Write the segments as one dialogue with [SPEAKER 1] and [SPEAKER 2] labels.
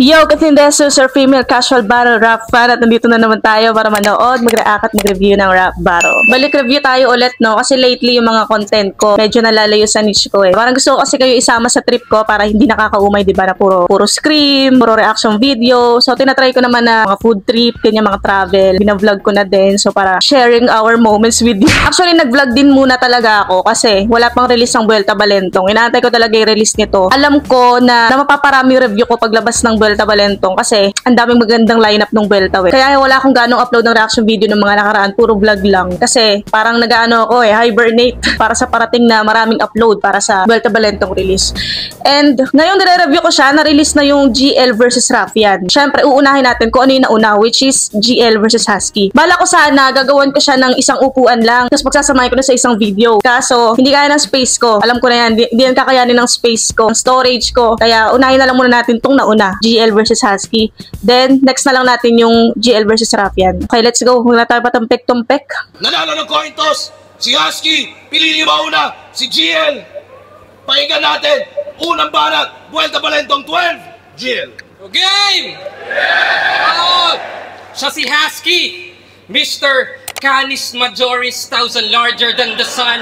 [SPEAKER 1] Yo, Katindesers or female casual battle rap fan at nandito na naman tayo para manood, mag-react at mag-review ng rap battle. Balik review tayo ulit, no? Kasi lately yung mga content ko medyo nalalayo sa niche ko eh. Parang gusto ko kasi kayo isama sa trip ko para hindi nakakaumay, di ba? Na puro scream, puro reaction video. So tinatry ko naman na mga food trip, kanya mga travel. Bina-vlog ko na din. So para sharing our moments with you. Actually, nag-vlog din muna talaga ako kasi wala pang release ng Vuelta Balentong. Inaantay ko talaga yung release nito. Alam ko na mapaparami review ko paglabas ng Vuelta Balentong kasi ang daming magandang lineup ng Vuelta eh. Kaya wala akong ganong upload ng reaction video ng mga nakaraan, puro vlog lang. Kasi parang nag-ano ako hibernate para sa parating na maraming upload para sa Vuelta Balentong release. And ngayon nire-review ko siya, na-release na yung GL versus Raffian. Syempre, uunahin natin kung ano yung nauna, which is GL versus Husky. Bala ko sana, gagawan ko siya ng isang upuan lang, tapos pagsasamahin ko na sa isang video. Kaso, hindi kaya ng space ko. Alam ko na yan, hindi yan kakayanin ng space ko, storage ko. Kaya unahin na lang muna natin tong nauna, GL versus Husky. Then, next na lang natin yung GL versus Raffian. Okay, let's go. Huwag na tayo patumpik-tumpik.
[SPEAKER 2] Nanalo ng coin toss, si Husky. Pinili ba una? Si GL. Pakinggan natin. Unang banat, Vuelta Balentong 12. GL.
[SPEAKER 3] Game! Oh, siya si Husky. Mr. Canis Majoris, 1,000 larger than the sun.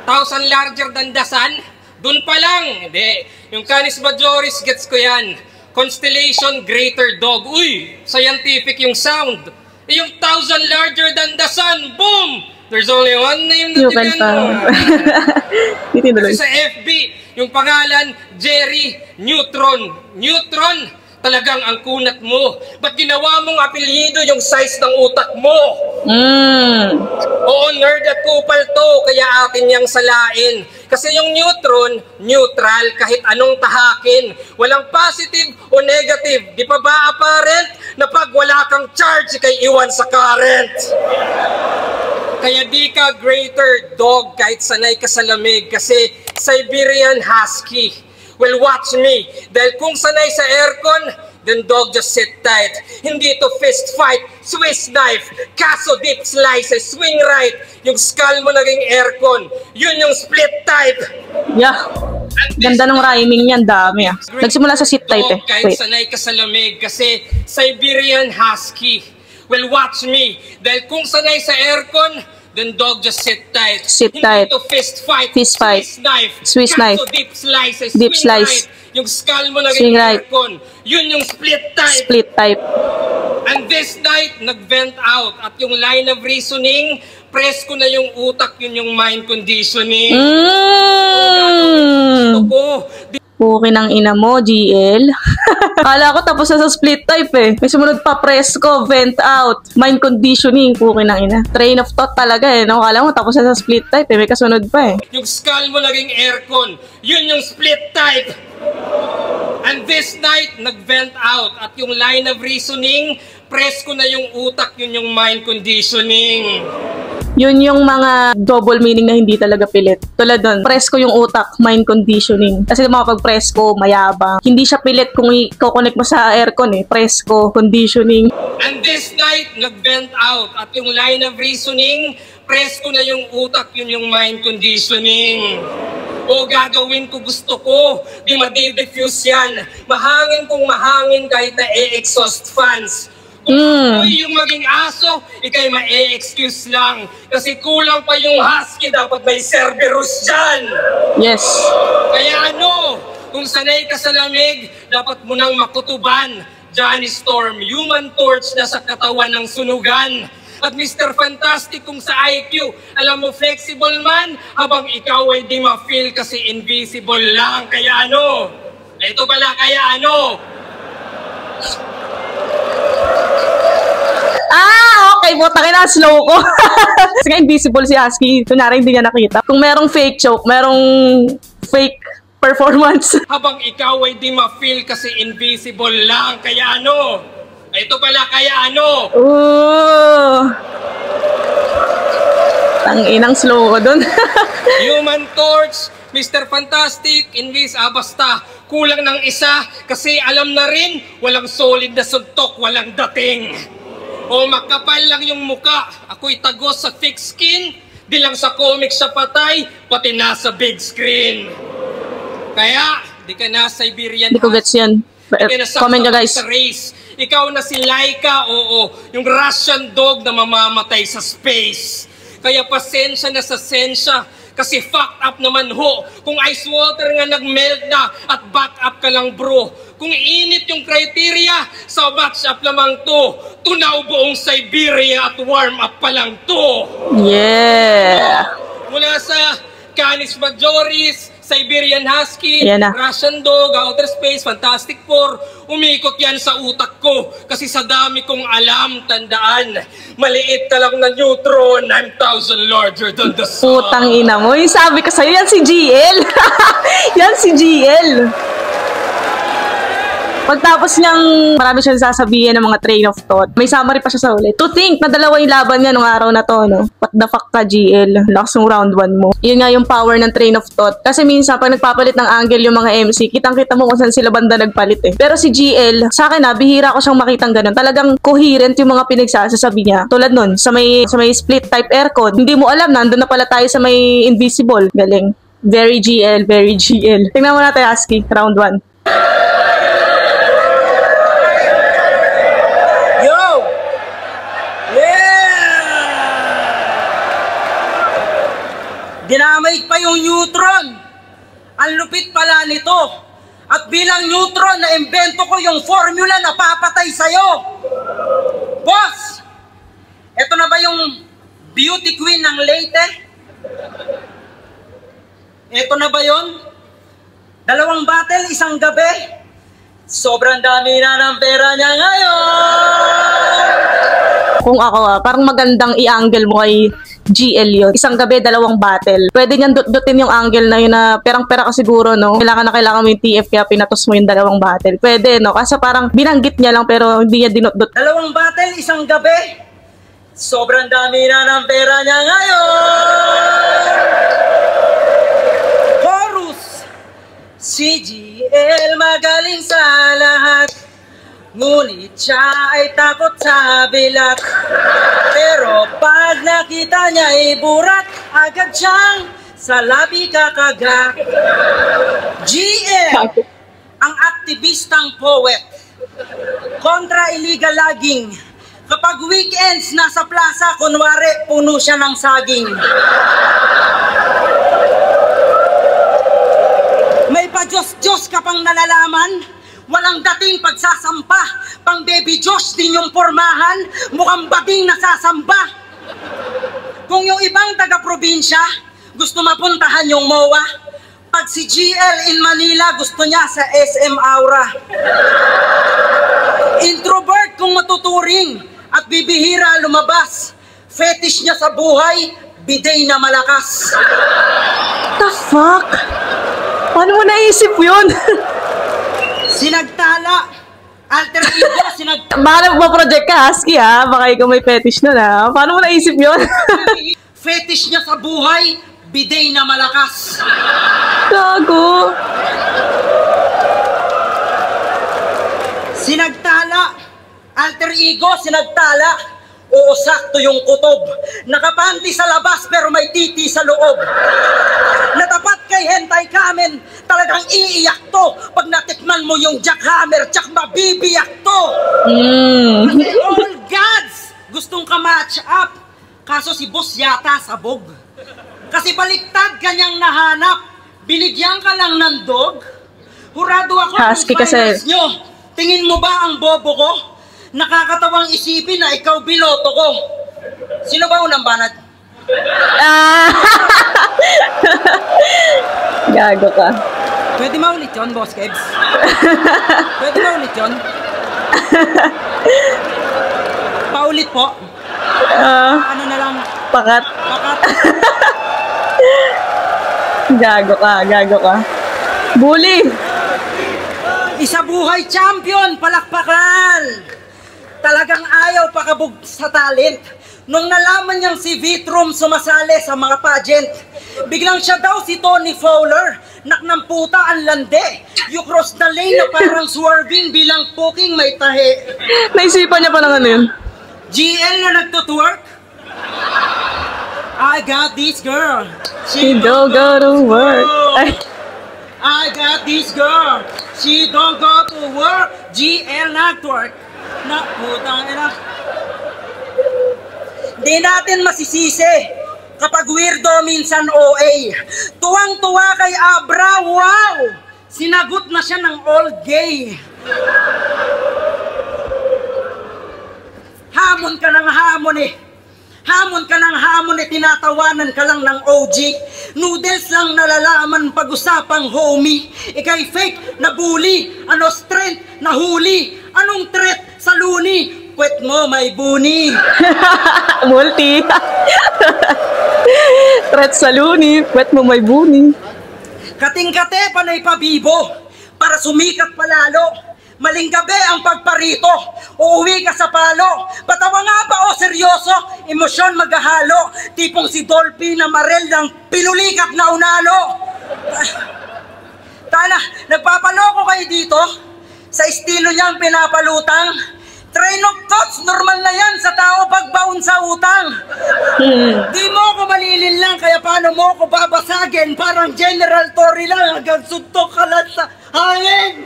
[SPEAKER 3] 1,000 larger than the sun? Dun pa lang. Hindi. Yung Canis Majoris, gets ko yan. Constellation Greater Dog. Uy, scientific yung sound. Yung 1,000 larger than the sun. Boom! There's only one name that you can know. Sa FB, yung pangalan, Jerry Neutron. Neutron, talagang ang kunat mo. Ba't ginawa mong apelyido yung size ng utak mo? Oo, nerd at kupal to, kaya atin niyang salain. Kasi yung neutron, neutral kahit anong tahakin. Walang positive o negative. Di pa ba apparent na pag wala kang charge, kay iwan sa current? Kaya di ka greater dog kahit sanay ka sa lamig. Kasi Siberian Husky. Well, watch me. Dahil kung sanay sa aircon, then dog, just sit tight. Hindi to fist fight, Swiss knife, kaso deep slices, swing right. Yung skull mo naging aircon, yun yung split type.
[SPEAKER 1] Yeah. Ganda ng rhyming niyan, dami ah. Nagsimula sa sit tight eh.
[SPEAKER 3] Kahit sanay ka sa lamig, kasi Siberian Husky. Well, watch me. Dahil kung sanay sa aircon, then dog, just sit tight.
[SPEAKER 1] Sit tight.
[SPEAKER 3] Hindi to fist fight,
[SPEAKER 1] Fist fight.
[SPEAKER 3] Swiss knife,
[SPEAKER 1] kaso
[SPEAKER 3] deep slices,
[SPEAKER 1] deep
[SPEAKER 3] swing
[SPEAKER 1] slice.
[SPEAKER 3] right. Yung skull mo naging aircon, yun yung split type.
[SPEAKER 1] Split type.
[SPEAKER 3] And this night, nag-vent out. At yung line of reasoning, press ko na yung utak, yun yung mind conditioning. Gusto ko.
[SPEAKER 1] Puki ng ina mo, GL. Kala ko tapos na sa split type eh. May sumunod pa, press ko, vent out, mind conditioning, puki ng ina. Train of thought talaga eh, no? Kala mo tapos na sa split type eh, may kasunod pa eh.
[SPEAKER 3] Yung skull mo naging aircon, yun yung split type. And this night, nag-vent out. At yung line of reasoning, press ko na yung utak, yun yung mind conditioning.
[SPEAKER 1] Yun yung mga double meaning na hindi talaga pilit. Tulad nun, press ko yung utak, mind conditioning. Kasi mga pag-press ko, mayabang. Hindi siya pilit kung i-connect mo sa aircon eh. Press ko, conditioning.
[SPEAKER 3] And this night, nag-vent out. At yung line of reasoning, press ko na yung utak, yun yung mind conditioning. O gagawin ko gusto ko, di madi-diffuse yan. Mahangin kung mahangin kahit na e-exhaust fans. Kung ako'y yung maging aso, ikay ma-e-excuse lang. Kasi kulang pa yung husky, dapat may Cerberus dyan.
[SPEAKER 1] Yes.
[SPEAKER 3] Kaya ano, kung sanay ka sa lamig, dapat mo nang makutuban. Johnny Storm, human torch na sa katawan ng sunugan. At Mr. Fantastic kung sa IQ, alam mo flexible man, habang ikaw ay di ma-feel kasi invisible lang. Kaya ano? Ito pala, kaya ano?
[SPEAKER 1] Okay, butangin na, slow ko. Kasi invisible si Husky. Kunwari hindi niya nakita. Kung merong fake joke, merong fake performance.
[SPEAKER 3] Habang ikaw ay di ma-feel kasi invisible lang. Kaya ano? Ito pala, kaya ano?
[SPEAKER 1] Tanginang slow ko dun.
[SPEAKER 3] Human Torch, Mr. Fantastic, Invis, basta kulang ng isa kasi alam na rin, walang solid na suntok, walang dating. O makapal lang yung muka, ako'y tagos sa thick skin, di lang sa comic sa patay, pati nasa big screen. Kaya, di ka na Siberian
[SPEAKER 1] Hindi ko gets yan. Comment nyo guys.
[SPEAKER 3] Sa race. Ikaw na si Laika, oo, yung Russian dog na mamamatay sa space. Kaya pasensya na sa sensya, kasi fucked up naman ho. Kung ice water nga nag-melt na at back up ka lang bro. Kung init yung criteria, sa match up lamang to. Tunaw buong Siberia at warm up pa lang to.
[SPEAKER 1] Yeah.
[SPEAKER 3] Mula sa Canis Majoris, Siberian Husky,
[SPEAKER 1] Ayan na.
[SPEAKER 3] Russian Dog, Outer Space, Fantastic Four, umikot yan sa utak ko. Kasi sa dami kong alam, tandaan, maliit ka lang na neutron, 9,000 larger than the sun.
[SPEAKER 1] Putang ina mo. Yung sabi ko sa'yo, yan si GL. Yan si GL. Pagtapos niyang marami siyang sasabihin ng mga train of thought, may summary pa siya sa huli. To think na dalawa yung laban niya nung araw na to, no? What the fuck ka, GL? Lakas ng round 1 mo. Yun nga yung power ng train of thought. Kasi minsan, pag nagpapalit ng angle yung mga MC, kitang-kita mo kung saan sila banda nagpalit eh. Pero si GL, sa akin bihira ko siyang makitang ganun. Talagang coherent yung mga pinagsasabi niya. Tulad nun, sa may split type aircon, hindi mo alam, nandun na pala tayo sa may invisible. Galing. Very GL, very GL. Tingnan mo natin, Husky, round 1.
[SPEAKER 4] Dinamay pa yung neutron. Ang lupit pala nito. At bilang neutron, na-invento ko yung formula na papatay sa'yo. Boss! Eto na ba yung beauty queen ng Leyte? Eto na ba yun? 2 battle, isang gabi. Sobrang dami na ng pera niya ngayon.
[SPEAKER 1] Kung ako parang magandang i-angle mo kay GL yun. Isang gabi, 2 battle. Pwede niyang dut-dutin yung angle na yun na perang-pera ka siguro, no? Kailangan mo yung TF kaya pinatos mo yung 2 battle. Pwede, no? Kasi parang binanggit niya lang pero hindi niya dinut-dut.
[SPEAKER 4] 2 battle, isang gabi. Sobrang dami na ng pera niya ngayon. Chorus! Si GL magaling sa lahat. Ngunit siya ay takot sa bilat. Pero pag nakita niya ay burat, agad siyang sa labi kakagat. GL, ang aktivistang poet. Kontra illegal logging. Kapag weekends nasa plaza, kunwari puno siya ng saging. May pa-Diyos-Diyos ka pang nalalaman? Walang dating pagsasampa, pang baby Josh din yung pormahan, mukhang bading nasasamba. Kung yung ibang taga-probinsya, gusto mapuntahan yung MOA, pag si GL in Manila, gusto niya sa SM Aura. Introvert kung matuturing, at bibihira lumabas, fetish niya sa buhay, bidet na malakas.
[SPEAKER 1] The fuck? Paano mo naisip yun?
[SPEAKER 4] Sinagtala, alter ego,
[SPEAKER 1] Baka ma-project ka, Husky ha? Baka ikaw may fetish nun ha? Paano mo naisip yun?
[SPEAKER 4] fetish niya sa buhay, bidet na malakas.
[SPEAKER 1] Gago.
[SPEAKER 4] Sinagtala, alter ego, sinagtala. Oo, sakto yung kutob. Nakapanti sa labas pero may titi sa loob. Natapat kay Hentai Kamen, talagang iiyak to. Pag natikman mo yung jackhammer, tsak mabibiyak to. Kasi all gods gustong ka-match up. Kaso si boss yata sabog. Kasi baliktad kanyang nahanap. Binigyan ka lang ng dog. Hurado ako
[SPEAKER 1] Husky
[SPEAKER 4] kung finals
[SPEAKER 1] kasi.
[SPEAKER 4] nyo. Tingin mo ba ang bobo ko? Nakakatawang isipin na ikaw biloto ko. Sino ba unang banat?
[SPEAKER 1] Gago ka.
[SPEAKER 4] Pwede maulit yun, Boss Kebs? Pwede maulit yun? Paulit po? Ano na lang?
[SPEAKER 1] Pakat.
[SPEAKER 4] Pakat?
[SPEAKER 1] Gago ka. Bully!
[SPEAKER 4] Isa buhay champion, palakpakan! Talagang ayaw pakabog sa talent. Nung nalaman niyang si Vitrum sumasali sa mga pageant, biglang siya daw si Tony Fowler. Naknamputa ang lande. You cross the lane na parang swerving bilang poking may tahe.
[SPEAKER 1] Naisipan niya pa ng ano yun?
[SPEAKER 4] GL na nagtutwork? I got this girl.
[SPEAKER 1] She don't go to work. Ay.
[SPEAKER 4] I at this girl. She don't go to work. GL Network. Na putang ina. Di natin masisisi kapag weirdo minsan OA. Tuwang-tuwa kay Abra, wow! Sinagot na siya ng all gay. Hamon ka ng hamon eh. Hamon ka ng hamon eh, tinatawanan ka lang ng OG. Noodles lang nalalaman pag-usapang homie. Ika'y fake na bully. Ano strength na huli? Anong threat sa luni? Kwet mo may buni.
[SPEAKER 1] Multi. Threat sa luni, kwet mo may buni.
[SPEAKER 4] Kating-kate panay pabibo para sumikat palalo. Maling gabi ang pagparito, uuwi ka sa palo. Patawa nga ba o seryoso? Emosyon maghahalo. Tipong si Dolphy na Marel ng pinulikat na unalo. Tana, nagpapaloko kayo dito? Sa estilo niyang pinapalutang? Train of thoughts, normal na yan sa tao pagbaon sa utang. Di mo ko malilin lang, kaya paano mo ko babasagin? Parang General Torre lang, hanggang suntok ka lang sa hangin.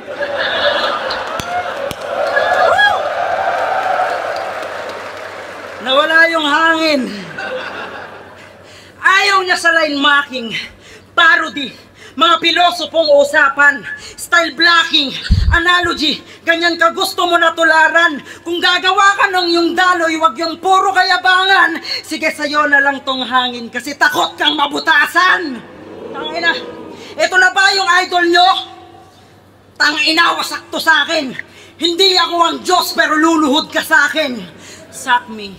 [SPEAKER 4] Nawala yung hangin. Ayaw niya sa line marking, parody, mga pilosopong usapan, style blocking, analogy, ganyan ka gusto mo na tularan. Kung gagawa ka ng yung daloy, wag yung puro kayabangan. Sige, sa'yo na lang tong hangin kasi takot kang mabutasan. Tangina, ito na ba yung idol nyo? Tangina, wasakto sa akin. Hindi ako ang Diyos pero luluhod ka sa akin. Suck me.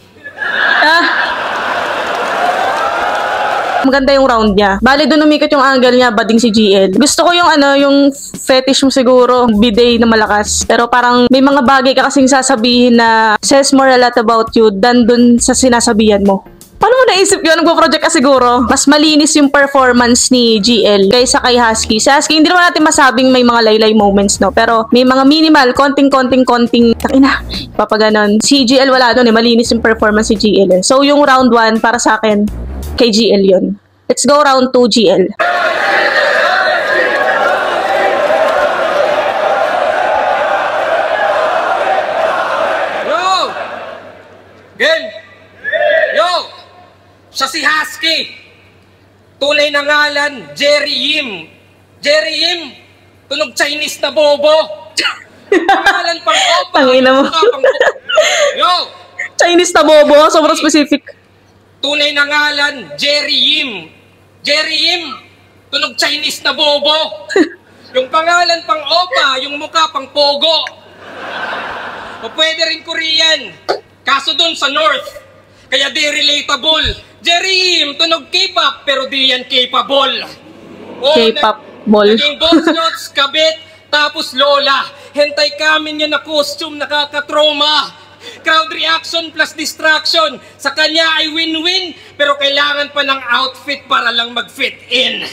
[SPEAKER 1] Maganda yung round niya. Bali, doon umikot yung angle niya, bading si GL. Gusto ko yung yung fetish mo siguro, bidet na malakas. Pero parang may mga bagay ka kasing sasabihin na says more a lot about you than dun sa sinasabihan mo. Paano mo naisip yun? Nagpo-project ka siguro. Mas malinis yung performance ni GL kaysa kay Husky. Sa Husky, hindi naman natin masabing may mga laylay moments, no? Pero may mga minimal, konting. Takina, papaganon. Si GL wala doon eh. Malinis yung performance si GL. So, yung round 1 para sa akin, kay GL yun. Let's go round 2, GL.
[SPEAKER 3] Yo! Game! Yo! Siya si Husky. Tunay na ngalan, Jerry Yim. Jerry Yim, tunog Chinese na bobo. Pangalan pang opa.
[SPEAKER 1] Tangina mo.
[SPEAKER 3] Yo!
[SPEAKER 1] Chinese na bobo, sobrang specific.
[SPEAKER 3] Tunay na ngalan, Jerry Yim. Jerry Yim, tunog Chinese na bobo. Yung pangalan pang opa, yung mukha pang pogo. O pwede rin Korean, kaso dun sa North, kaya di relatable. Jerry Yim, tunog K-pop, pero di yan capable.
[SPEAKER 1] K-pop ball.
[SPEAKER 3] Naging boss notes, kabit, tapos lola. Hentay kami niya na costume, nakakatroma. Crowd reaction plus distraction. Sa kanya ay win-win, pero kailangan pa ng outfit para lang mag-fit in.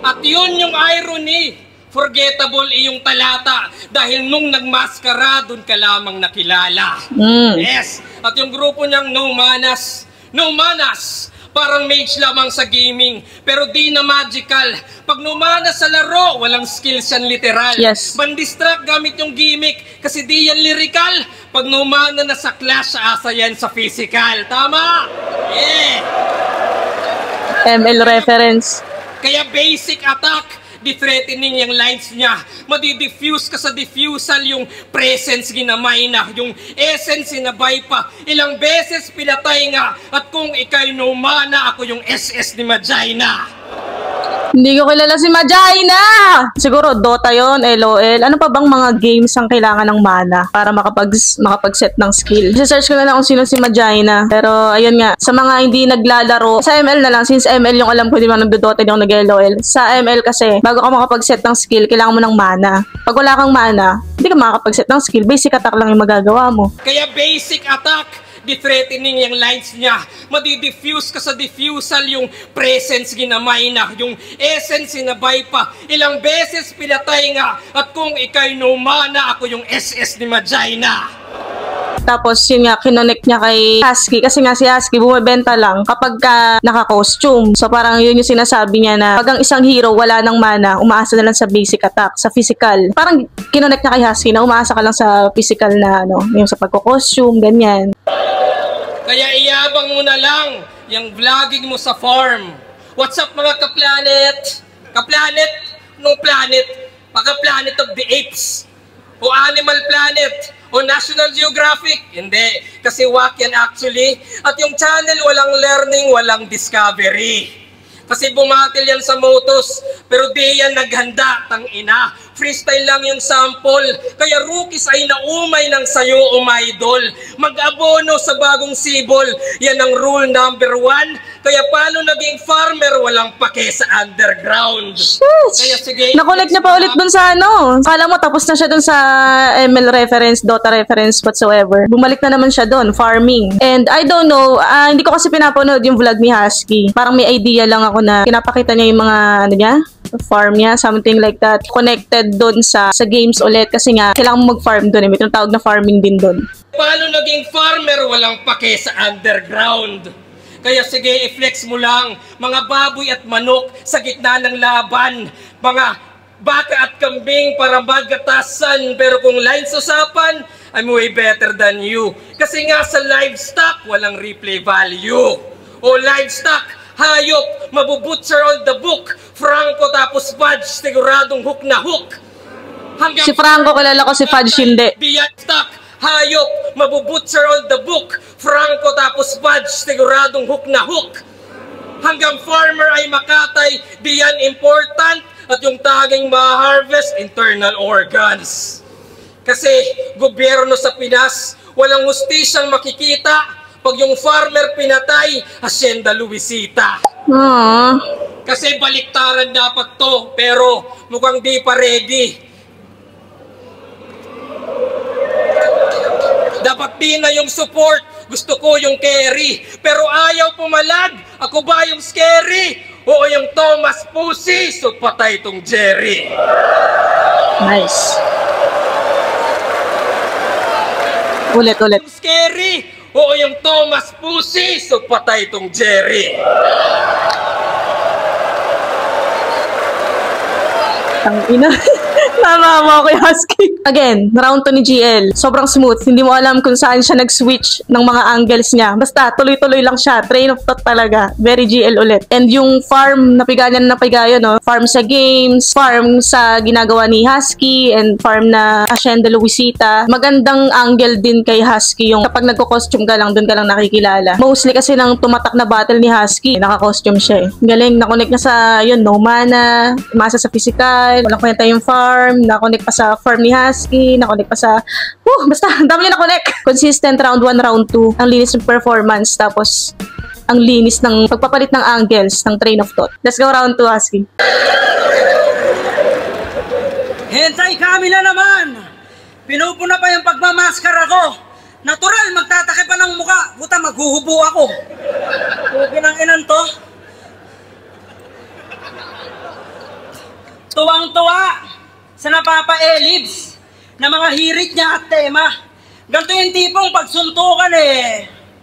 [SPEAKER 3] At yun yung irony. Forgettable iyong talata dahil nung nagmaskara, dun ka lamang nakilala. Yes. At yung grupo niyang No Manas. No Manas. Parang mage lamang sa gaming, pero di na magical. Pag numana sa laro, walang skills yan literal.
[SPEAKER 1] Yes.
[SPEAKER 3] Bandistract gamit yung gimmick, kasi di yan lyrical. Pag numana na sa clash, asa yan sa physical. Tama? Yeah.
[SPEAKER 1] ML reference.
[SPEAKER 3] Kaya basic attack, di-threatening yung lines niya. Madi-diffuse ka sa diffusal, yung presence ginamay na, yung essence sinabay pa. Ilang beses pinatay nga, at kung ikay no mana, ako yung SS ni Magina.
[SPEAKER 1] Hindi ko kilala si Magina! Siguro Dota yon, LOL. Ano pa bang mga games ang kailangan ng mana para makapag-set ng skill? Search ko na lang kung sino si Magina. Pero ayun nga, sa mga hindi naglalaro, sa ML na lang, since ML yung alam ko, hindi man nagdo-Dota, yung nag-LOL. Sa ML kasi, bago ka makapag-set ng skill, kailangan mo ng mana. Pag wala kang mana, hindi ka makakapag-set ng skill. Basic attack lang yung magagawa mo.
[SPEAKER 3] Kaya basic attack, di-threatening yung lines niya. Madi-diffuse ka sa diffusal, yung presence ginamay na, yung essence sinabay pa. Ilang beses pinatay nga, at kung ikay no mana, ako yung SS ni Magina.
[SPEAKER 1] Tapos yun nga, kinonect niya kay Husky. Kasi nga si Husky bumibenta lang kapag naka-costume. So parang yun yung sinasabi niya na pag ang isang hero wala ng mana, umaasa na lang sa basic attack, sa physical. Parang kinonect niya kay Husky na umaasa ka lang sa physical na yung sa pagko-costume, ganyan.
[SPEAKER 3] Kaya iyabang mo na lang yung vlogging mo sa farm. What's up mga ka-planet? Ka-planet? Nung planet? Pagka-planet of the apes? O Animal Planet? O National Geographic? Hindi. Kasi wak yan actually. At yung channel walang learning, walang discovery. Kasi bumatil yan sa motos, pero di yan naghanda, tangina. Freestyle lang yung sample. Kaya rookies ay naumay ng sayo o idol. Mag-abono sa bagong sibol. Yan ang rule number 1. Kaya paano naging farmer, walang pake sa underground. Kaya sige.
[SPEAKER 1] Nakulik niya pa ulit dun sa Kala mo tapos na siya dun sa ML reference, Dota reference, whatsoever. Bumalik na naman siya dun, farming. And I don't know, hindi ko kasi pinapanood yung vlog ni Husky. Parang may idea lang ako na pinapakita niya yung mga, farm niya, something like that. Connected dun sa games ulit kasi nga, kailangan mo mag-farm dun. May tinatawag na farming din dun.
[SPEAKER 3] Paano naging farmer, walang pake sa underground? Kaya sige, i-flex mo lang, mga baboy at manok sa gitna ng laban. Mga baka at kambing para magkatasan. Pero kung lines usapan, I'm way better than you. Kasi nga sa livestock, walang replay value. O livestock, hayop, mabubutcher all the book. Franco tapos Fudge, siguradong hook na hook.
[SPEAKER 1] Si Franco, kilala ko, si Fudge hindi.
[SPEAKER 3] Beyond stock, hayop, mabubutcher all the book. Franco tapos Fudge, siguradong hook na hook. Hanggang farmer ay makatay, di yan important. At yung taging ma-harvest, internal organs. Kasi gobyerno sa Pinas, walang hustisyang makikita. Pag yung farmer pinatay, Hacienda Luisita. Kasi baliktaran dapat to, pero mukhang di pa ready. Dapat di na yung support, gusto ko yung carry. Pero ayaw pumalag, ako ba yung scary? Oo yung Thomas Pussy, so patay tong Jerry.
[SPEAKER 1] Nice. Ulit.
[SPEAKER 3] Yung scary, oo yung Thomas Pussy, so patay tong Jerry.
[SPEAKER 1] Tangina. Tama ako yung Husky. Again, round 2 ni GL. Sobrang smooth. Hindi mo alam kung saan siya nag-switch ng mga angles niya. Basta, tuloy-tuloy lang siya. Train of thought talaga. Very GL ulit. And yung farm, napiga no? Farm sa games, farm sa ginagawa ni Husky, and farm na Hacienda Luisita. Magandang angle din kay Husky yung kapag nagko-costume ka lang, dun ka lang nakikilala. Mostly kasi nang tumatak na battle ni Husky, naka-costume siya eh. Galing, nakonect na sa, no mana, umasa sa physical, walang kwenta yung farm, nakonect pa sa farm ni Husky, nakonect pa sa basta, ang dami niya nakonect. Consistent round 1, round 2. Ang linis ng performance, tapos ang linis ng pagpapalit ng angles, ng train of thought. Let's go round 2, Husky.
[SPEAKER 4] Hentay kami na naman! Pinupuna pa yung pagmamaskara ko. Natural, magtatake pa ng muka. Buta, maghuhubo ako. Huwag ng inan to. Tuwang-tuwa sa napapa-elibs na mga hirit niya at tema. Ganito yung tipong pagsuntukan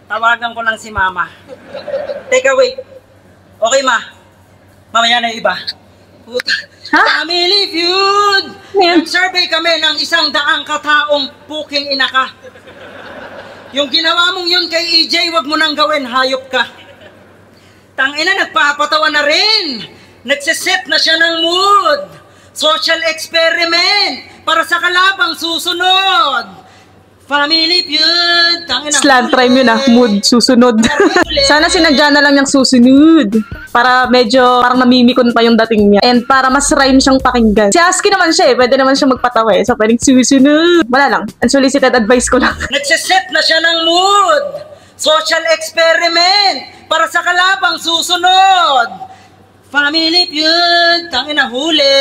[SPEAKER 4] tawagan ko lang si mama. Teka, wait. Okay, ma. Mamaya na iba. Puta. Family Feud! Nag-survey kami ng 100 kataong puking ina ka. Yung ginawa mong yun kay EJ, wag mo nang gawin, hayop ka. Tangina, nagpapatawa na rin. Nagsiset na siya ng mood. Social experiment para sa kalabang susunod. Family Feud.
[SPEAKER 1] Slant rhyme yun mood, susunod. Sana sinadya na lang yung susunod. Para medyo, parang namimikon pa yung dating niya. And para mas rhyme siyang pakinggan. Si Husky naman siya pwede naman siya magpatawa So pwedeng susunod. Wala lang, unsolicited advice ko lang.
[SPEAKER 4] Nagsiset na siya ng mood. Social experiment para sa kalabang susunod. Family Feud, tangina huli.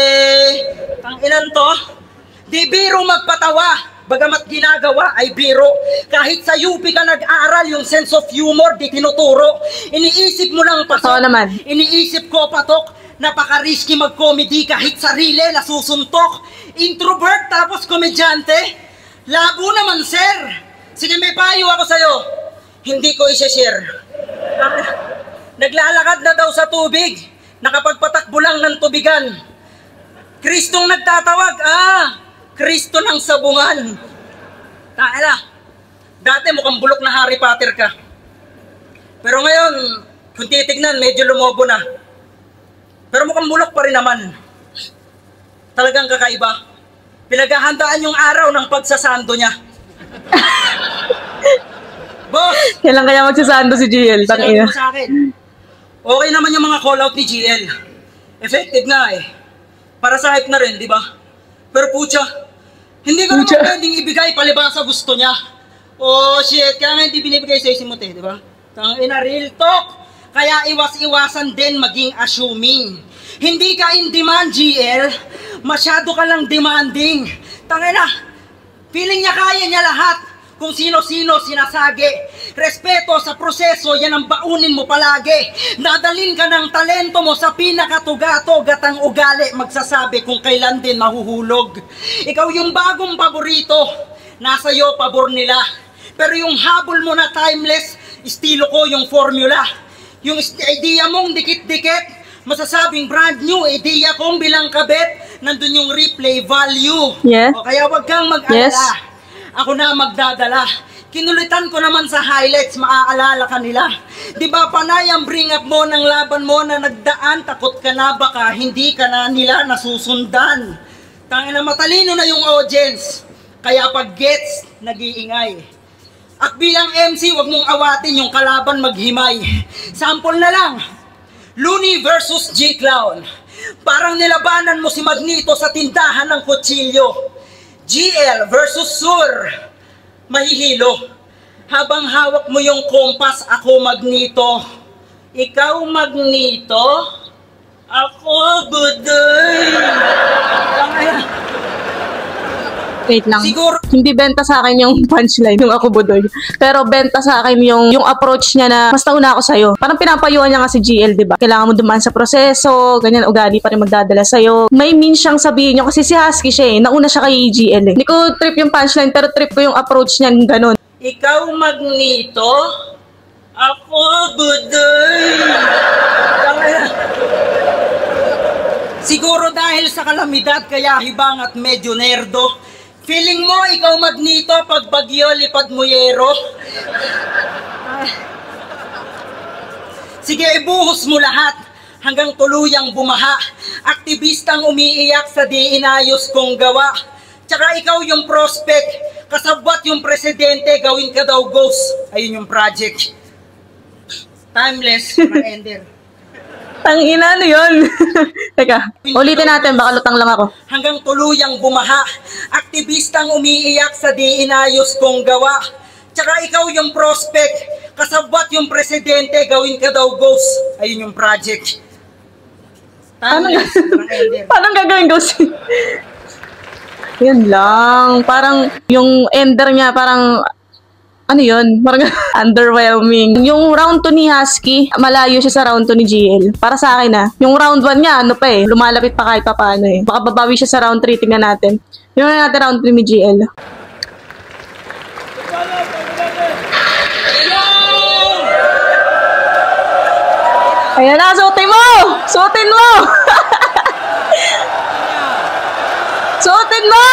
[SPEAKER 4] Tanginan to. Di biro magpatawa. Bagamat ginagawa ay biro. Kahit sa UP ka nag-aaral, yung sense of humor di tinuturo. Iniisip mo lang patok.
[SPEAKER 1] naman.
[SPEAKER 4] Iniisip ko patok. Napaka-risky mag-comedy kahit sarili nasusuntok. Introvert tapos komedyante. Labo naman, sir. Sige, may payo ako sa'yo. Hindi ko i-share. Naglalakad na daw sa tubig. Nakapagpatakbo lang ng tubigan. Kristong nagtatawag. Kristo ng sabungan. Taala. Dati mukhang bulok na Harry Potter ka. Pero ngayon, kung titignan, medyo lumobo na. Pero mukhang bulok pa rin naman. Talagang kakaiba. Pinaghahandaan yung araw ng pagsasando niya. Boss!
[SPEAKER 1] Kailan kaya magsasando si GL?
[SPEAKER 4] Sinabi mo sa akin. Okay naman yung mga call out ni GL. Effective nga eh. Para sa hype na rin, di ba? Pero pucha, hindi ko naman pwedeng ibigay palibasa gusto niya. Oh shit, kaya nga hindi binibigay sa isimot eh, di ba? Tangina, real talk. Kaya iwas-iwasan din maging assuming. Hindi ka in demand, GL. Masyado ka lang demanding. Tangina, feeling niya kaya niya lahat. Kung sino-sino sinasagi. Respeto sa proseso, yan ang baunin mo palagi. Dadalin ka ng talento mo sa pinakatugatog at ang ugali magsasabi kung kailan din mahuhulog. Ikaw yung bagong paborito, nasa iyo pabor nila. Pero yung habol mo na timeless, estilo ko yung formula. Yung idea mong dikit-dikit, masasabing brand new, idea kong bilang kabit, nandun yung replay value.
[SPEAKER 1] Yeah.
[SPEAKER 4] O kaya wag kang mag-alala.
[SPEAKER 1] Yes.
[SPEAKER 4] Ako na magdadala. Kinulitan ko naman sa highlights, maaalala ka nila. Di ba panay ang bring up mo ng laban mo na nagdaan, takot ka na baka hindi ka na nila nasusundan. Tangina, matalino na yung audience. Kaya pag gets, nag-iingay. At bilang MC, wag mong awatin yung kalaban maghimay. Sample na lang. Looney versus G-Clown. Parang nilabanan mo si Magneto sa tindahan ng kutsilyo. GL versus Sur. Mahihilo. Habang hawak mo yung kompas, ako Magneto. Ikaw Magneto, ako Budoy.
[SPEAKER 1] Wait lang.
[SPEAKER 4] Siguro-
[SPEAKER 1] Hindi benta sa akin yung punchline, yung ako budoy. Pero benta sa akin yung approach niya na mas nauna ako sa'yo. Parang pinapayuhan niya nga si GL, di ba? Kailangan mo dumaan sa proseso, ganyan, ugali pa rin magdadala sa'yo. May means siyang sabihin niyo kasi si Husky siya eh. Nauna siya kay GL eh. Hindi ko trip yung punchline, pero trip ko yung approach niya, ganun.
[SPEAKER 4] Ikaw Magneto, ako Budoy. Siguro dahil sa kalamidad kaya hibang at medyo nerdo. Feeling mo ikaw Magneto pag bagyo lipad mo yero. Sige, ibuhos mo lahat hanggang tuluyang bumaha. Aktivistang umiiyak sa di inayos kong gawa. Tsaka ikaw yung prospect, kasabwat yung presidente, gawin ka daw ghost. Ayun yung project. Timeless, ma-ender.
[SPEAKER 1] Ang ina, ano yun? Teka, ulitin natin, baka lutang lang ako.
[SPEAKER 4] Hanggang tuluyang bumaha. Aktivistang umiiyak sa di inayos kong gawa. Tsaka ikaw yung prospect, kasabwat yung presidente, gawin ka daw ghost. Ayun yung project. Timeless, ma-ender.
[SPEAKER 1] Paano gagawin ghost? Yun lang. Parang yung ender niya, parang ano yun? Parang underwhelming. Yung round 2 ni Husky, malayo siya sa round 2 ni GL. Para sa akin yung round 1 niya, ano pa eh, lumalapit pa kahit pa paano eh. Baka babawi siya sa round 3, tingnan natin. Yung natin round 3 ni GL. Ayan na, suotin mo! Suotin mo! Suotin mo!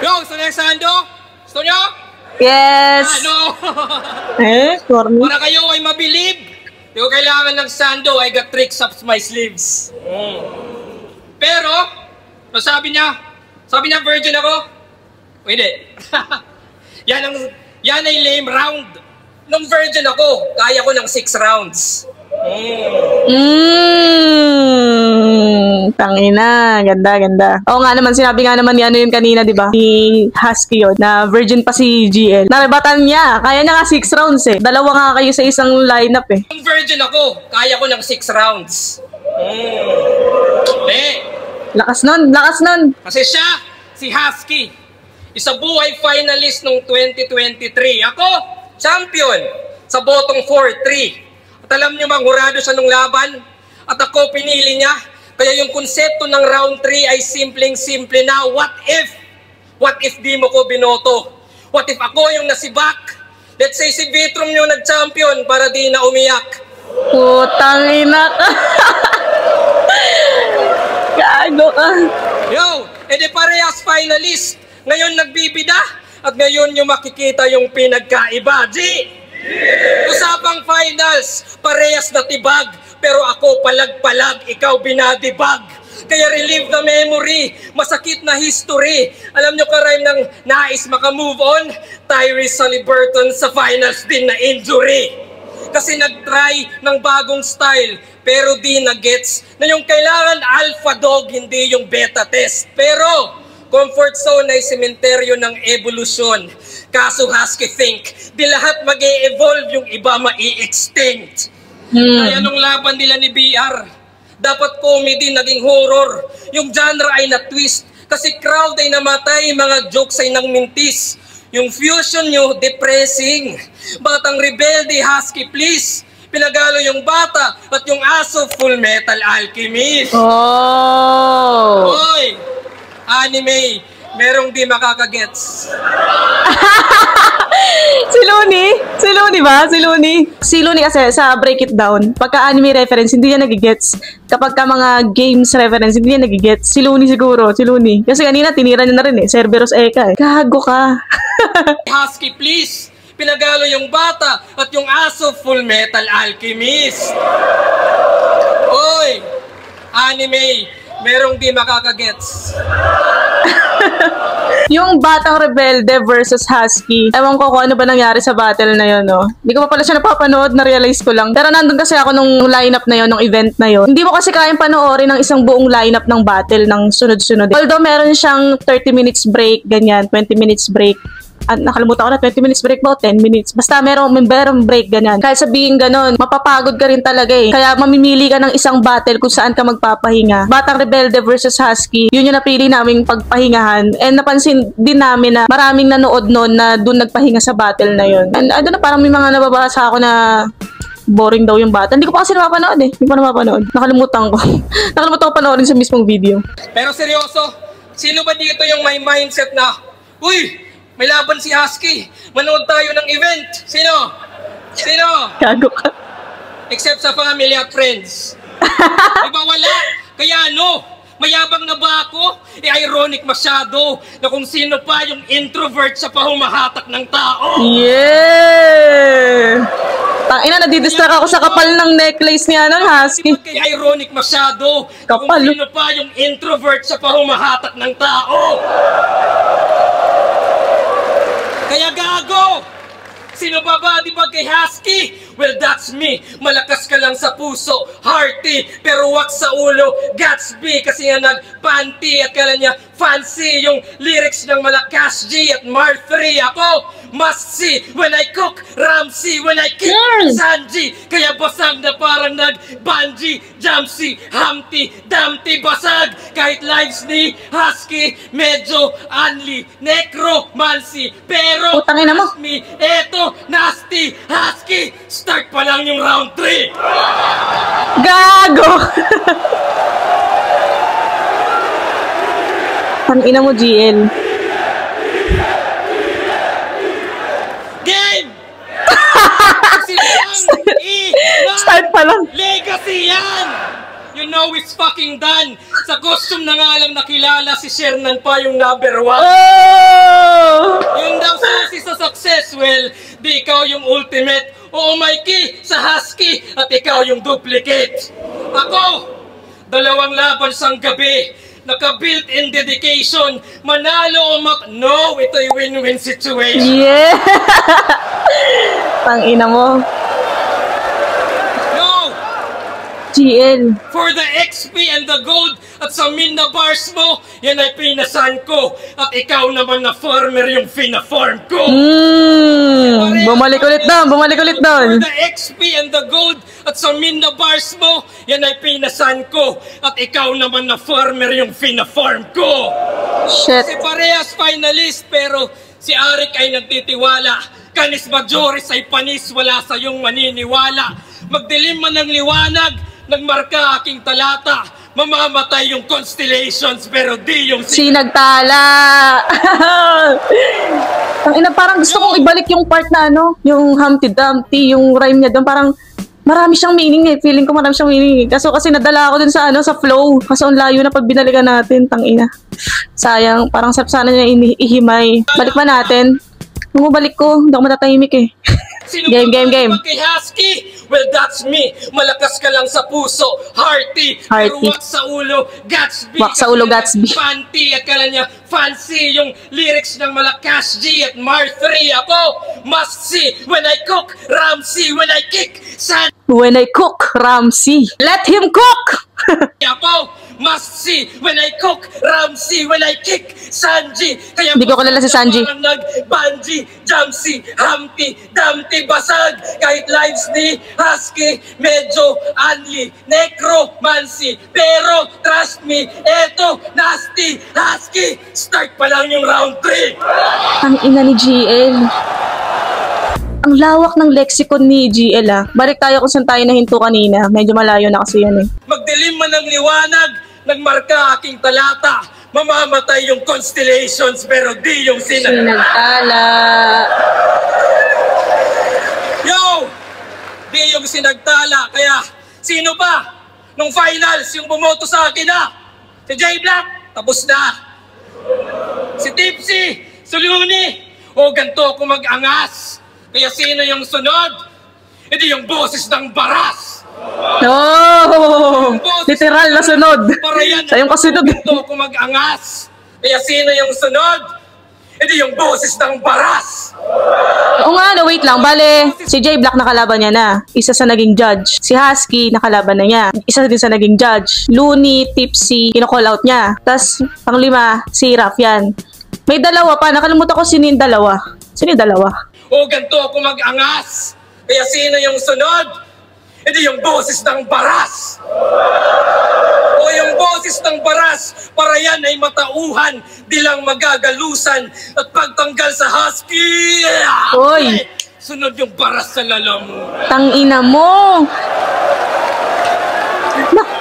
[SPEAKER 3] Yo, gusto niyo yung sando? Gusto niyo?
[SPEAKER 1] Yes!
[SPEAKER 3] Ano?
[SPEAKER 1] Corny.
[SPEAKER 3] Para kayo ay mabilib. Hindi ko kailangan ng sando. I got tricks up my sleeves. Pero, sabi niya virgin ako. O hindi. yan ay lame round. Nung virgin ako, kaya ko ng 6 rounds.
[SPEAKER 1] Tangina, ganda. Oo nga naman, sinabi nga naman yan yun kanina, di ba? Si Husky yun, na virgin pa si GL. Naribatan niya, kaya niya nga 6 rounds eh. Dalawa nga kayo sa isang lineup eh.
[SPEAKER 3] Nung virgin ako, kaya ko ng 6 rounds.
[SPEAKER 1] Lakas nun.
[SPEAKER 3] Kasi siya, si Husky, isa buhay finalist nung 2023. Ako, champion sa botong 4-3. At alam niyo bang hurado siya nung laban? At ako pinili niya. Kaya yung konsepto ng round 3 ay simpleng-simple na, what if What if di mo ko binoto? What if ako yung nasibak? Let's say si Vitrom yung nag-champion para di na umiyak.
[SPEAKER 1] Putang ina ka. Gago ka.
[SPEAKER 3] Yo, edi parehas finalist. Ngayon nagbibida at ngayon yung makikita yung pinagkaiba. G! Usapang finals, parehas na tibag. Pero ako palag-palag, ikaw binadibag. Kaya relive the memory, masakit na history. Alam nyo ka-rhyme ng nais maka-move on? Tyrese Haliburton sa finals din na injury. Kasi nag-try ng bagong style, pero di na-gets na yung kailangan alpha dog, hindi yung beta test. Pero comfort zone ay sementeryo ng evolusyon. Kaso Husky think, di lahat mag-e-evolve, yung iba ma-i-extinct. Kaya nung laban nila ni BR, dapat comedy naging horror. Yung genre ay na-twist, kasi crowd ay namatay, mga jokes ay nang mintis. Yung fusion nyo, depressing. Batang rebelde, Husky please. Pinagalo yung bata at yung aso, Full Metal Alchemist.
[SPEAKER 1] Oh!
[SPEAKER 3] Hoy! Anime, merong di makakagets.
[SPEAKER 1] Si Looney ba? Si Looney kasi sa Break It Down, pagka anime reference, hindi niya nagigets. Kapag ka mga games reference, hindi niya nagigets. Si Looney siguro, si Looney. Kasi kanina, tinira niya na rin Cerberus Eka Gago ka.
[SPEAKER 3] Husky please, pinagalo yung bata at yung aso, Full Metal Alchemist. Oy, anime, merong di makakagets.
[SPEAKER 1] Yung Batang Rebelde versus Husky. Ewan ko kung ano ba nangyari sa battle na yun, no? Hindi ko pa pala siya napapanood, na-realize ko lang. Pero nandun kasi ako nung lineup na yun, nung event na yun. Hindi mo kasi kayang panoorin ng isang buong lineup ng battle ng sunod-sunod. Although meron siyang 30 minutes break, ganyan, 20 minutes break. At nakalimutan ko na 20 minutes break ba o 10 minutes. Basta merong break ganyan. Kahit sabihin ganun, mapapagod ka rin talaga Kaya mamimili ka ng isang battle kung saan ka magpapahinga. Batang Rebelde versus Husky, yun yung napili naming pagpahingahan. And napansin din namin na maraming nanood noon na dun nagpahinga sa battle na yun. And I don't know, parang may mga nababasa ako na boring daw yung battle. Hindi ko pa kasi napapanood Hindi pa napapanood. Nakalimutan ko. Nakalimutan ko panoorin sa mismong video.
[SPEAKER 3] Pero seryoso, sino ba dito yung may mindset na, uy, may laban si Husky, manood tayo ng event? Sino?
[SPEAKER 1] Gago ka.
[SPEAKER 3] Except sa family at friends. Diba wala? Kaya mayabang na ba ako? Ironic masyado na kung sino pa yung introvert sa pahumahatak ng tao.
[SPEAKER 1] Yeah! Tangina, nadidistract ako sa kapal ng necklace niya ng Husky.
[SPEAKER 3] Kaya ironic masyado na kung
[SPEAKER 1] Kapal.
[SPEAKER 3] sino pa yung introvert sa pahumahatak ng tao. Kaya gago! Sino ba di ba kay Husky? Well, that's me. Malakas ka lang sa puso, hearty, pero wak sa ulo, Gatsby. Kasi nga nag-panty at kala niya fancy yung lyrics ng malakas G at Mar 3. Ako, must see when I cook, Ramsey when I kick, Sanji. Kaya basag na parang nag-bungee, Jumpsy, Humpty, Dumpty, basag. Kahit lives ni Husky, medyo unli, necromancy. Pero,
[SPEAKER 1] Putangin na mo.
[SPEAKER 3] me, eto, nasty, Husky. Start pa lang yung round 3.
[SPEAKER 1] Gago! Tangina mo, GL.
[SPEAKER 3] Game!
[SPEAKER 1] Start pa lang.
[SPEAKER 3] Legacy yan! You know it's fucking done. Sa costume na nga lang nakilala si Shernan pa yung number 1.
[SPEAKER 1] Oh!
[SPEAKER 3] Yung daw susi sa success, well, di ikaw yung ultimate. Oo, Mikey, sa Husky, at ikaw yung duplicate. Ako, dalawang laban sang gabi, naka-built-in dedication, manalo o no, ito'y win-win situation.
[SPEAKER 1] Yeah! Tangina mo.
[SPEAKER 3] No!
[SPEAKER 1] GL.
[SPEAKER 3] For the XP and the gold at sa Minna bars mo, yan ay pinasan ko. At ikaw naman na farmer yung fina-farm ko.
[SPEAKER 1] Bumalik ulit doon.
[SPEAKER 3] For the XP and the gold at sa Minna bars mo, yan ay pinasan ko. At ikaw naman na farmer yung fina-farm ko.
[SPEAKER 1] Shit.
[SPEAKER 3] Si parehas finalist pero si Arik ay nagtitiwala. Canis Majoris ay panis, wala sa iyong maniniwala. Magdilim man ng liwanag, nagmarka aking talata. mamamatay yung constellations pero di yung
[SPEAKER 1] Sinagtala. Ang ina, parang gusto kong ibalik yung part na ano, yung Humpty Dumpty, yung rhyme niya doon, parang marami siyang meaning eh. Feeling ko marami siyang meaning eh. Kasi nadala ako dun sa ano, sa flow. Kaso ang layo na pag binalikan natin, tangina. Sayang, parang sana niya ihimay. Balik ba natin? Kung balik ko, hindi ako matatahimik eh. Game.
[SPEAKER 3] Kay Husky? Well, that's me. Malakas ka lang sa puso. Hearty. Pero wak sa ulo, Gatsby.
[SPEAKER 1] Wak sa ulo, Gatsby.
[SPEAKER 3] Panty. Akala niya fancy yung lyrics ng Malakas G at Mar 3. Ako, must see. When I cook, Ramsey. When I kick, San.
[SPEAKER 1] When I cook, Ramsey. Let him cook!
[SPEAKER 3] Ako, must see. When I cook, Ramsey. When I kick, Sanji. Kaya
[SPEAKER 1] hindi ko kilala si Sanji.
[SPEAKER 3] Nag-Banji, Jamsi, Humpty, Dumpty, basag. Kahit lives ni Husky, medyo unli, necromancy. Pero, trust me, eto, nasty, Husky. Start pa lang yung round 3.
[SPEAKER 1] Ang ina ni GL. Ang lawak ng lexicon ni GL ah. Balik tayo kung saan tayo nahinto kanina. Medyo malayo na kasi yan eh.
[SPEAKER 3] Magdilim man ng liwanag, nagmarka aking talata. Mamamatay yung constellations pero di yung
[SPEAKER 1] Sinagtala.
[SPEAKER 3] Yo! Di yung sinagtala. Kaya sino pa? Nung finals, yung bumoto sa akin na. Si J Black, tapos na. Si Tipsy, Suluni. O ganito ako mag-angas. Kaya sino yung sunod? Hindi yung boses ng baras.
[SPEAKER 1] Oh! Literal na sunod. Sayong kasunod.
[SPEAKER 3] Ganito ako mag-angas. Kaya sino yung sunod? Hindi yung boses ng baras.
[SPEAKER 1] Oo nga, no, wait lang. Bale, si J Black nakalaban niya na. Isa sa naging judge. Si Husky nakalaban na niya. Isa din sa naging judge. Looney, Tipsy, kino-call out niya. Tapos, panglima, si Raph yan. May dalawa pa. Nakalimutan ko sino yung dalawa. Sino yung dalawa?
[SPEAKER 3] O ganito ako mag-angas. Kaya sino yung sunod? Hindi yung boses ng baras. O yung boses ng baras, para yan ay matauhan, di lang magagalusan. At pagtanggal sa Husky,
[SPEAKER 1] Oy!
[SPEAKER 3] Sunod yung baras sa lalamu.
[SPEAKER 1] Tangina mo!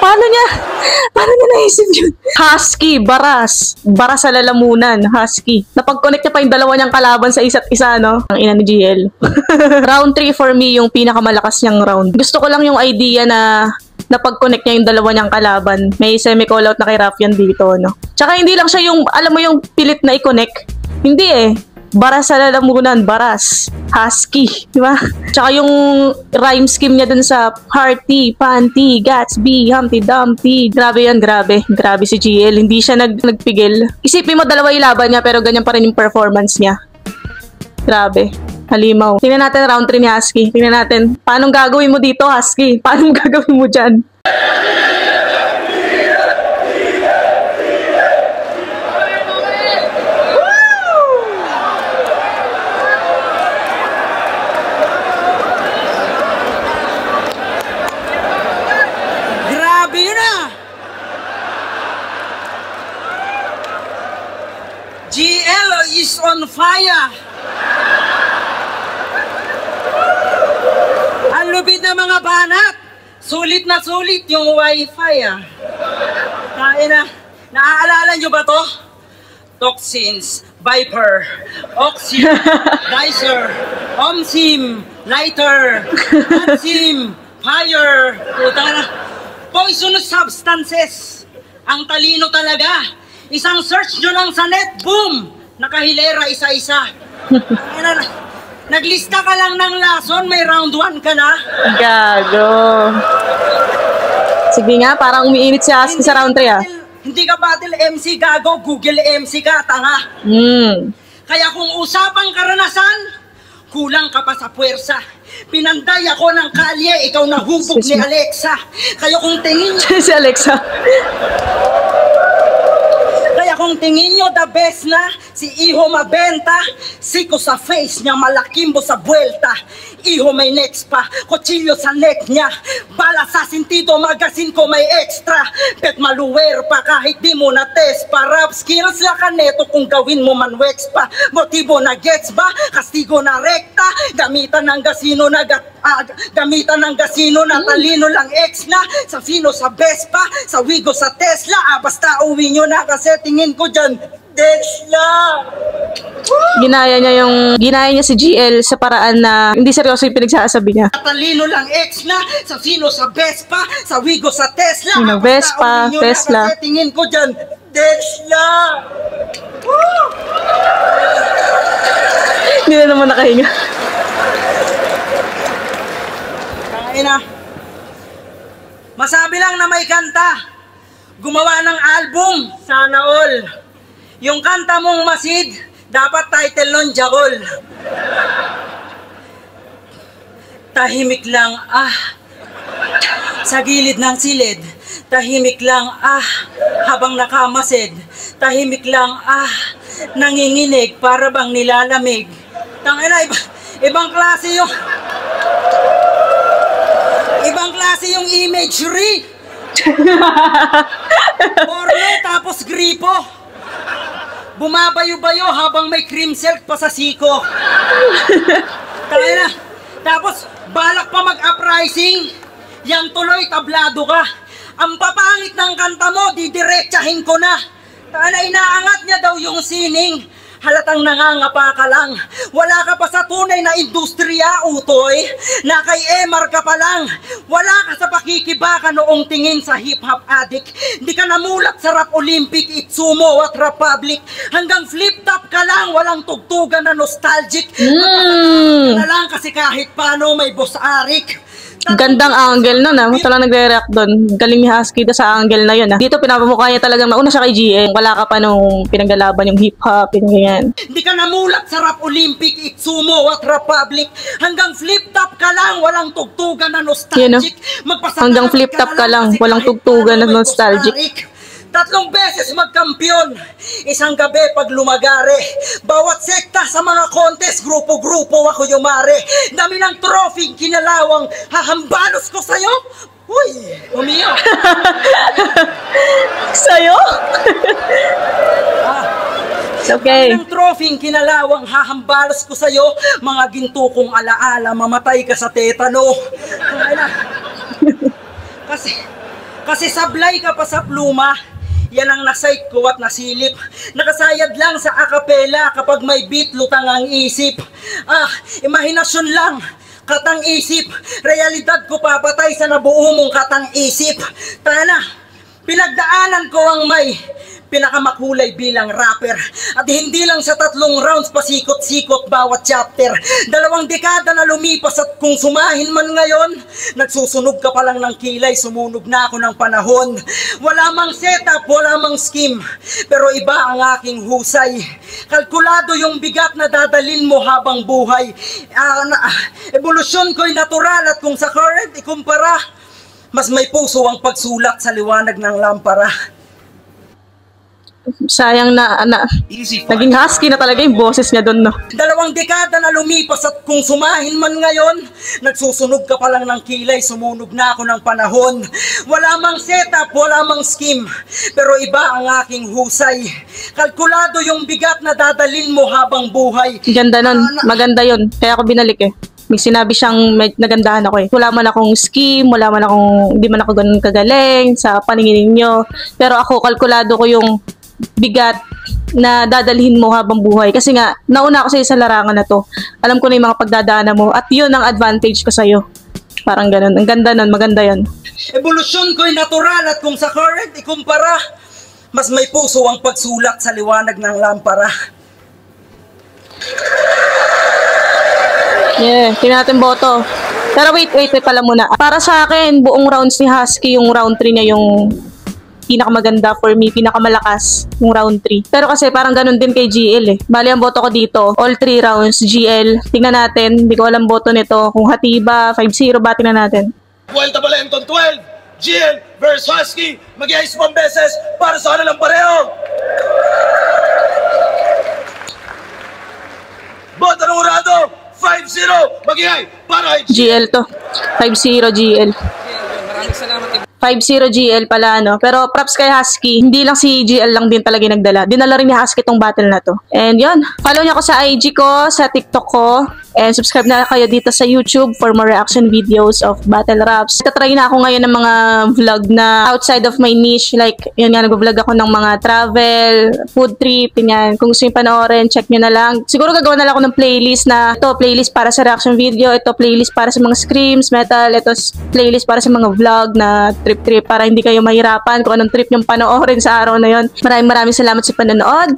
[SPEAKER 1] Paano niya naisip yun? Husky, baras. Baras sa lalamunan, Husky. Napag-connect niya pa yung dalawa niyang kalaban sa isa't isa, no? Ang ina ni GL. Round 3 for me, yung pinakamalakas niyang round. Gusto ko lang yung idea na napag-connect niya yung dalawa niyang kalaban. May semi-call out na kay Raph yan dito, no? Tsaka hindi lang siya yung, alam mo yung pilit na i-connect. Hindi eh. Baras sa lalamunan, baras. Husky, di ba? Tsaka yung rhyme scheme niya dun sa Hearty, Panty, Gatsby, Humpty Dumpty. Grabe yan, grabe. Grabe si GL. Hindi siya nagpigil. Isipin mo dalawa yung laban niya pero ganyan pa rin yung performance niya. Grabe. Halimaw. Tingnan natin round 3 ni Husky. Tingnan natin. Paano gagawin mo dito, Husky? Paano gagawin mo dyan?
[SPEAKER 4] GL is on fire. Ang lupit na mga banat. Sulit na sulit yung wifi ah. Naaalala nyo ba to? Toxins, Viper, Oxy, Dicer, Omsim, Lighter, Ansim, Fire, poisonous substances. Ang talino talaga. Isang search nyo lang sa net, boom! Nakahilera isa-isa. Naglista ka lang ng lason, may round 1 ka na.
[SPEAKER 1] Gago. Sige nga, parang umiinit si Husky sa round 3 ah.
[SPEAKER 4] Hindi ka battle MC gago, Google MC ka, tanga. Kaya kung usapang karanasan, kulang ka pa sa puwersa. Pinanday ako ng kalye, ikaw na hubog ni Alexa. Kaya kung tingin nyo...
[SPEAKER 1] Si Alexa.
[SPEAKER 4] Kaya kung tingin nyo the best na, si Iho mabenta, siko sa face niya, malakimbo sa buwelta. Iho may next pa, kutsilyo sa neck niya. Bala sa sintido, magasin ko may extra. Pet maluwer pa kahit di mo na test pa. Rap skills la ka neto kung gawin mo man wax pa. Motibo na gets ba? Kastigo na rekta. Gamitan ng gasino na talino lang ex na. Sa Fino sa Vespa, sa Wigo sa Tesla. Basta uwi nyo na kasi tingin ko dyan Tesla.
[SPEAKER 1] Ginaya niya si GL sa paraan na hindi seryoso yung pinagsasabi niya.
[SPEAKER 4] Talino lang ex na, sa Fino sa Vespa, sa Wigo sa Tesla.
[SPEAKER 1] Sino, Vespa, Tesla.
[SPEAKER 4] Kasi tingin ko dyan, Tesla.
[SPEAKER 1] Hindi na naman nakahinga.
[SPEAKER 4] Kaya na. Masabi lang na may kanta. Gumawa ng album, sana all. Yung kanta mong Masid, dapat title nun, Jagol. Tahimik lang, sa gilid ng silid. Tahimik lang, habang nakamasid. Tahimik lang, nanginginig para bang nilalamig. Tangina, ibang klase yung imagery. Porno tapos gripo. Bumabayo-bayo habang may cream silk pa sa siko. Tangina. Tapos balak pa mag-uprising. Yang tuloy tablado ka. Ang papangit ng kanta mo, didiretsahin ko na. Tangina, inaangat niya daw yung sining. Halatang nangangapa ka lang. Wala ka pa sa tunay na industriya, utoy. Na kay Emar ka pa lang. Wala ka sa pakikibaka noong tingin sa hip-hop addict. Di ka namulat sa rap Olympic, Itsumo at Republic. Hanggang flip-top ka lang, walang tugtugan na nostalgic. Na lang kasi kahit paano may boss Arik.
[SPEAKER 1] Gandang angle nun Ito lang nagre-react doon. Galing ni Husky sa angle na yun Dito pinapamukha niya talagang nauna siya kay GM. Wala ka pa nung pinaggalaban yung hip-hop, yung ganyan.
[SPEAKER 4] Hindi ka namulat sa rap Olympic, Itsumo at Republic. Hanggang flip-top ka lang, walang tugtugan na nostalgic.
[SPEAKER 1] Hanggang flip-top ka lang, walang tugtugan na nostalgic.
[SPEAKER 4] 3 beses magkampiyon, isang gabi pag lumagare. Bawat sekta sa mga contest, grupo-grupo ako yumare. Dami ng trophy, kinalawang, hahambalos ko sa'yo. Uy, umiyak.
[SPEAKER 1] Sa'yo? Okay.
[SPEAKER 4] Dami ng trophy, kinalawang, hahambalos ko sa'yo. Mga ginto kong alaala, mamatay ka sa tetano. Kasi sablay ka pa sa pluma. Yan ang nasite ko at nasilip. Nakasayad lang sa akapela kapag may beat, lutang ang isip. Imahinasyon lang, katang isip. Realidad ko papatay sa nabuo mong katang isip. Tana, pinagdaanan ko ang may pinakamakulay bilang rapper. At hindi lang sa 3 rounds pasikot-sikot bawat chapter. 2 dekada na lumipas at kung sumahin man ngayon, nagsusunog ka pa lang ng kilay, sumunog na ako ng panahon. Wala mang setup, wala mang scheme, pero iba ang aking husay. Kalkulado yung bigat na dadalin mo habang buhay. Evolusyon ko'y natural at kung sa current ikumpara, mas may puso ang pagsulat sa liwanag ng lampara.
[SPEAKER 1] Sayang na naging husky na talaga yung boses niya doon
[SPEAKER 4] 2 dekada na lumipas at kung sumahin man ngayon, nagsusunog ka pa lang ng kilay, sumunog na ako ng panahon. Wala mang setup, wala mang scheme, pero iba ang aking husay. Kalkulado yung bigat na dadalin mo habang buhay.
[SPEAKER 1] Ganda nun, maganda yun, kaya ako binalik May sinabi siyang nagandahan ako Wala man akong scheme, hindi man ako ganun kagaling sa paningin ninyo. Pero ako, kalkulado ko yung bigat na dadalhin mo habang buhay. Kasi nga, nauna ako sa isang larangan na to. Alam ko na yung mga pagdadaanan mo at yun ang advantage ko sa'yo. Parang ganun. Ang ganda nun, maganda yan.
[SPEAKER 4] Evolusyon ko'y natural at kung sa current ikumpara, mas may puso ang pagsulat sa liwanag ng lampara.
[SPEAKER 1] Yeah, tingnan natin boto. Pero wait pala muna. Para sa akin, buong rounds ni Husky, yung round 3 niya yung pinakamaganda for me, pinakamalakas yung round 3. Pero kasi parang ganun din kay GL Bali ang boto ko dito, all 3 rounds, GL. Tingnan natin, hindi ko alam boto nito. Kung hati ba, 5-0 ba, tingnan natin.
[SPEAKER 2] Vuelta Balenton 12, GL versus Husky. Mag-iayos pang beses para sa kanilang pareho. Boto ng urado, 5 5-0. Mag-iay para kay
[SPEAKER 1] GL to. 5-0 GL.
[SPEAKER 3] Maraming salamat.
[SPEAKER 1] 5-0 GL pala, no? Pero props kay Husky. Hindi lang si GL lang din talaga yung nagdala. Dinala rin ni Husky tong battle na to. And yun. Follow niyo ako sa IG ko, sa TikTok ko. And subscribe na kayo dito sa YouTube for more reaction videos of battle raps. Tatry na ako ngayon ng mga vlog na outside of my niche. Like, yun nga, nag-vlog ako ng mga travel, food trip, yan. Kung gusto yung panoorin, check nyo na lang. Siguro gagawa na lang ako ng playlist na ito, playlist para sa reaction video, ito, playlist para sa mga screams, metal, ito, playlist para sa mga vlog na trip-trip para hindi kayo mahirapan kung anong trip yung panoorin sa araw na yun. Maraming salamat sa panonood.